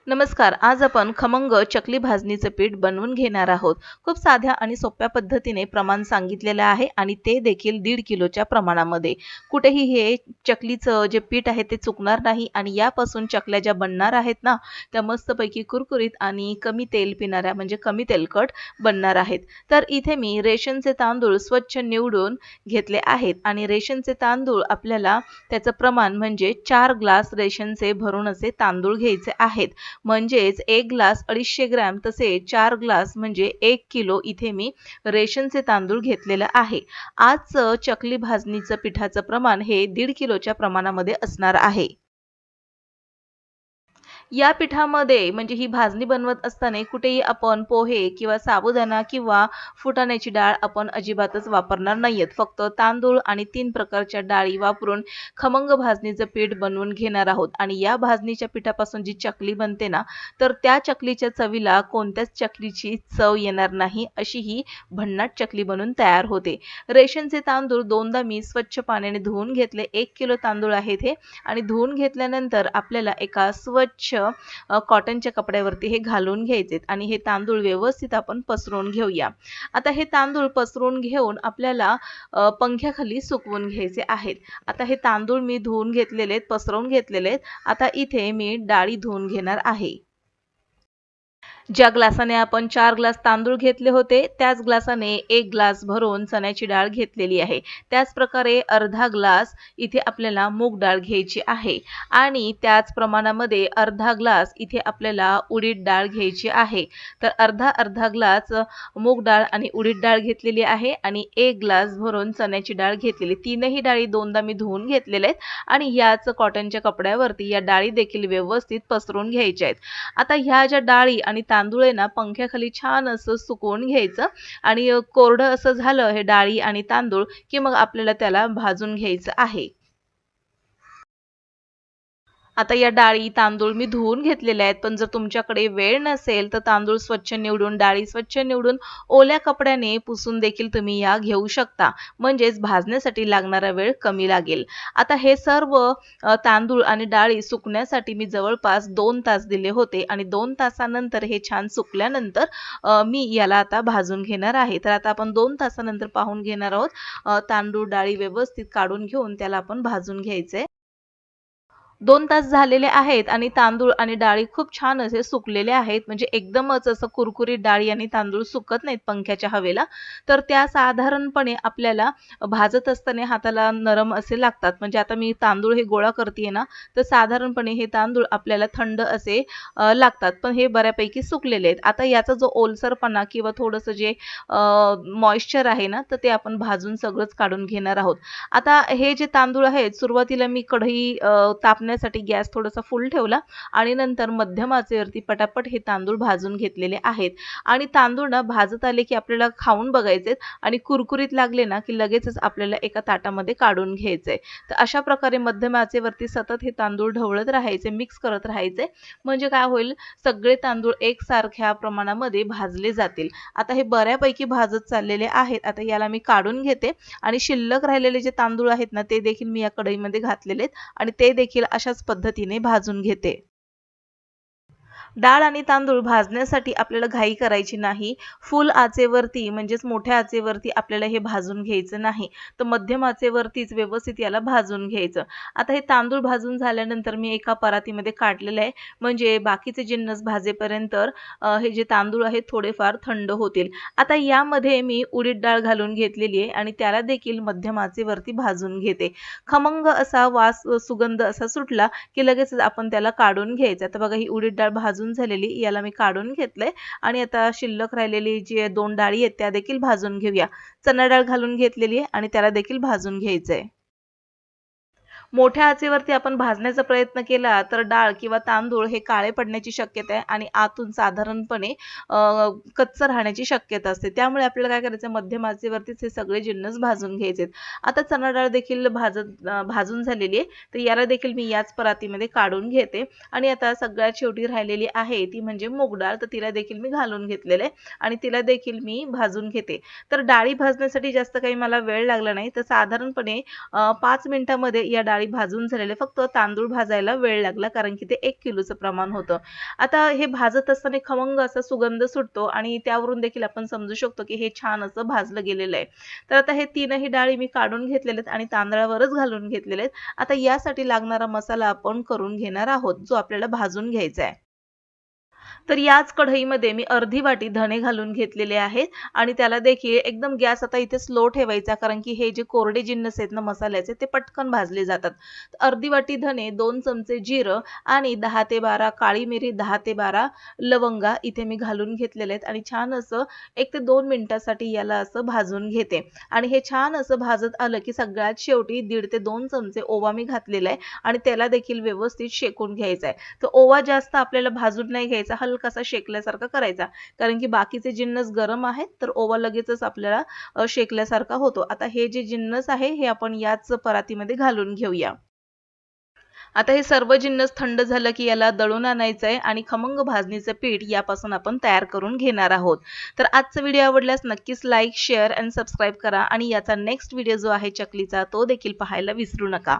नमस्कार. आज आपण खमंग चकली भाजणीचं पीठ बनवून घेणार आहोत. खूप साध्या आणि सोप्या पद्धतीने प्रमाण सांगितलेलं आहे आणि ते देखील 1.5 किलोच्या प्रमाणामध्ये. कुठेही हे चकलीचं जे पीठ आहे ते चुकणार नाही आणि यापासून चकल्या ज्या बनणार आहेत ना, त्या मस्तपैकी कुरकुरीत आणि कमी तेल पिणाऱ्या म्हणजे कमी तेलकट बनणार आहेत. तर इथे मी रेशनचे तांदूळ स्वच्छ निवडून घेतले आहेत आणि रेशनचे तांदूळ आपल्याला त्याचं प्रमाण म्हणजे 4 ग्लास रेशनचे भरून असे तांदूळ घ्यायचे आहेत. म्हणजेच 1 ग्लास 250 ग्रॅम तसे 4 ग्लास म्हणजे 1 किलो इथे मी रेशनचे तांदूळ घेतलेलं आहे. आजचं चकली भाजणीचं पिठाचं प्रमाण हे 1.5 किलोच्या प्रमाणामध्ये असणार आहे. या पिठामध्ये म्हणजे ही भाजणी बनवत असताना कुठेही आपण पोहे किंवा साबुदाणा किंवा फुटाण्याची डाळ आपण अजिबातच वापरणार नाहीयेत. फक्त तांदूळ आणि 3 प्रकारच्या डाळी वापरून खमंग भाजणीचं पीठ बनवून घेणार आहोत आणि या भाजणीच्या पिठापासून जी चकली बनते ना, तर त्या चकलीच्या चवीला कोणत्याच चकलीची चव येणार नाही, अशी ही भन्नाट चकली बनून तयार होते. रेशनचे तांदूळ दोनदा मी स्वच्छ पाण्याने धुवून घेतले. 1 किलो तांदूळ आहेत हे आणि धुवून घेतल्यानंतर आपल्याला एका स्वच्छ कॉटनच्या कपड्यावरती हे घालून घ्यायचे आणि हे तांदूळ व्यवस्थित आपण पसरवून घेऊया. आता हे तांदूळ पसरवून घेऊन आपल्याला पंख्याखाली सुकवून घ्यायचे आहेत. आता हे तांदूळ मी धुवून घेतलेले आहेत, पसरवून घेतलेले आहेत. आता इथे मी डाळी धुवून घेणार आहे. ज्या ग्लासाने आपण 4 ग्लास तांदूळ घेतले होते, त्याच ग्लासाने 1 ग्लास भरून चण्याची डाळ घेतलेली आहे. त्याच प्रकारे अर्धा ग्लास इथे आपल्याला मूग डाळ घ्यायची आहे आणि त्याच प्रमाणामध्ये अर्धा ग्लास इथे आपल्याला उडीद डाळ घ्यायची आहे. तर अर्धा ग्लास मूग डाळ आणि उडीद डाळ घेतलेली आहे आणि 1 ग्लास भरून चण्याची डाळ घेतलेली. तीनही डाळी दोनदा मी धुवून घेतलेल्या आहेत आणि याच कॉटनच्या कपड्यावरती या डाळी देखील व्यवस्थित पसरवून घ्यायच्या आहेत. आता ह्या ज्या डाळी आणि तांदूळ आहे ना, पंख्याखाली छान असं सुकवून घ्यायचं आणि कोरडं असं झालं हे डाळी आणि तांदूळ, की मग आपल्याला त्याला भाजून घ्यायचं आहे. आता या डाळी, तांदूळ मी धुवून घेतलेले आहेत. पण जर तुमच्याकडे वेळ नसेल, तर तांदूळ स्वच्छ निवडून, डाळी स्वच्छ निवडून ओल्या कपड्याने पुसून देखील तुम्ही या घेऊ शकता. म्हणजेच भाजण्यासाठी लागणारा वेळ कमी लागेल. आता हे सर्व तांदूळ आणि डाळी सुकण्यासाठी मी जवळपास 2 तास दिले होते आणि 2 तासानंतर हे छान सुकल्यानंतर मी याला आता भाजून घेणार आहे. तर आता आपण 2 तासानंतर पाहून घेणार आहोत. तांदूळ, डाळी व्यवस्थित काढून घेऊन त्याला आपण भाजून घ्यायचंय. 2 तास झालेले आहेत आणि तांदूळ आणि डाळी खूप छान असे सुकलेले आहेत. म्हणजे एकदमच असं कुरकुरीत डाळी आणि तांदूळ सुकत नाहीत पंख्याच्या हवेला. तर त्या साधारणपणे आपल्याला भाजत असताना हाताला नरम असे लागतात. म्हणजे आता मी तांदूळ हे गोळा करतीये ना, तर साधारणपणे हे तांदूळ आपल्याला थंड असे लागतात. पण हे बऱ्यापैकी सुकलेले आहेत. आता याचा जो ओलसरपणा किंवा थोडंसं जे मॉइश्चर आहे ना, तर ते आपण भाजून सगळंच काढून घेणार आहोत. आता हे जे तांदूळ आहेत सुरुवातीला मी कढई तापण्यासाठी गॅस थोडासा फुल ठेवला आणि नंतर मध्यम आचेवरती पटापट हे तांदूळ भाजून घेतलेले आहेत आणि तांदूळ ना भाजत आले की आपल्याला खाऊन बघायचे आणि कुरकुरीत लागले ना की लगेचच आपल्याला एका ताटामध्ये काढून घ्यायचे. तर अशा प्रकारे मध्यम आचेवरती सतत हे तांदूळ ढवळत राहायचे, मिक्स करत राहायचे. म्हणजे काय होईल, सगळे तांदूळ एकसारख्या प्रमाणामध्ये भाजले जातील. आता हे बऱ्यापैकी भाजत चाललेले आहेत. आता याला मी काढून घेते आणि शिल्लक राहिलेले जे तांदूळ आहेत ना, ते देखील मी या कढईमध्ये घातलेले आहेत आणि ते देखील अशाच पद्धतीने भाजून घेते. डाळ आणि तांदूळ भाजण्यासाठी आपल्याला घाई करायची नाही. फुल आचेवरती म्हणजेच मोठ्या आचेवरती आपल्याला हे भाजून घ्यायचं नाही. तर मध्यम आचेवरतीच व्यवस्थित याला भाजून घ्यायचं. आता हे तांदूळ भाजून झाल्यानंतर मी एका परातीमध्ये काढलेलं आहे. म्हणजे बाकीचे जिन्नस भाजेपर्यंत हे जे तांदूळ आहेत थोडेफार थंड होतील. आता यामध्ये मी उडीद डाळ घालून घेतलेली आहे आणि त्याला देखील मध्यम आचेवरती भाजून घेते. खमंग असा वास सुगंध असा सुटला की लगेचच आपण त्याला काढून घ्यायचं. आता बघा ही उडीद डाळ भाजून झालेली, याला मी काढून घेतलंय आणि आता शिल्लक राहिलेली जी 2 डाळी आहेत त्या देखील भाजून घेऊया. चणा डाळ घालून घेतलेली आहे आणि त्याला देखील भाजून घ्यायचंय. मोठ्या आचेवरती आपण भाजण्याचा प्रयत्न केला तर डाळ किंवा तांदूळ हे काळे पडण्याची शक्यता आहे आणि आतून साधारणपणे कच्चं राहण्याची शक्यता असते. त्यामुळे आपल्याला काय करायचं, मध्यम आचेवरतीच हे सगळे जिन्नस भाजून घ्यायचे. आता चणा डाळ देखील भाजून झालेली आहे. तर याला देखील मी याच परातीमध्ये काढून घेते आणि आता सगळ्यात शेवटी राहिलेली आहे ती म्हणजे मूग डाळ. तर तिला देखील मी घालून घेतलेलं आहे आणि तिला देखील मी भाजून घेते. तर डाळी भाजण्यासाठी जास्त काही मला वेळ लागला नाही. तर साधारणपणे 5 मिनिटांमध्ये या डाळी डाळी भाजून झालेले, फक्त तांदूळ भाजायला वेळ लागला कारण की ते 1 किलोचं प्रमाण होतं. आता हे भाजत असताना खमंग असा सुगंध सुटतो आणि त्यावरून देखील आपण समजू शकतो की हे छान असं भाजलं गेलेलं आहे. तर आता हे तीनही डाळी मी काढून घेतलेले आहेत आणि तांदळावरच घालून घेतलेले आहेत. आता यासाठी लागणारा मसाला आपण करून घेणार आहोत, जो आपल्याला भाजून घ्यायचा आहे. तर याच कढईमध्ये मी अर्धी वाटी धणे घालून घेतलेले आहेत आणि त्याला देखील एकदम गॅस आता इथे स्लो ठेवायचा, कारण की हे जे कोरडे जिन्नस आहेत ना मसाल्याचे, ते पटकन भाजले जातात. अर्धी वाटी धणे, 2 चमचे जिरं आणि 10 ते 12 काळी मिरी, 10 ते 12 लवंगा इथे मी घालून घेतलेले आहेत आणि छान असं 1 ते 2 मिनिटासाठी याला असं भाजून घेते. आणि हे छान असं भाजत आलं की सगळ्यात शेवटी 1.5 ते 2 चमचे ओवा मी घातलेला आहे आणि त्याला देखील व्यवस्थित शेकून घ्यायचा आहे. तर ओवा जास्त आपल्याला भाजून नाही घ्यायचा, हलकासा शेकल्यासारखा करायचा. कारण की बाकीचे जिन्नस गरम आहेत, तर ओवा लगेचच आपल्याला शेकल्यासारखा होतो. आता हे जे जिन्नस आहे, हे आपण याच परातीमध्ये घालून घेऊया. आता हे सर्व जिन्नस थंड झालं की याला दळून आणायचं आहे आणि खमंग भाजणीचं पीठ यापासून आपण तयार करून घेणार आहोत. तर आजचा व्हिडिओ आवडल्यास नक्कीच लाईक, शेअर आणि सबस्क्राईब करा आणि याचा नेक्स्ट व्हिडिओ जो आहे चकलीचा, तो देखील पाहायला विसरू नका.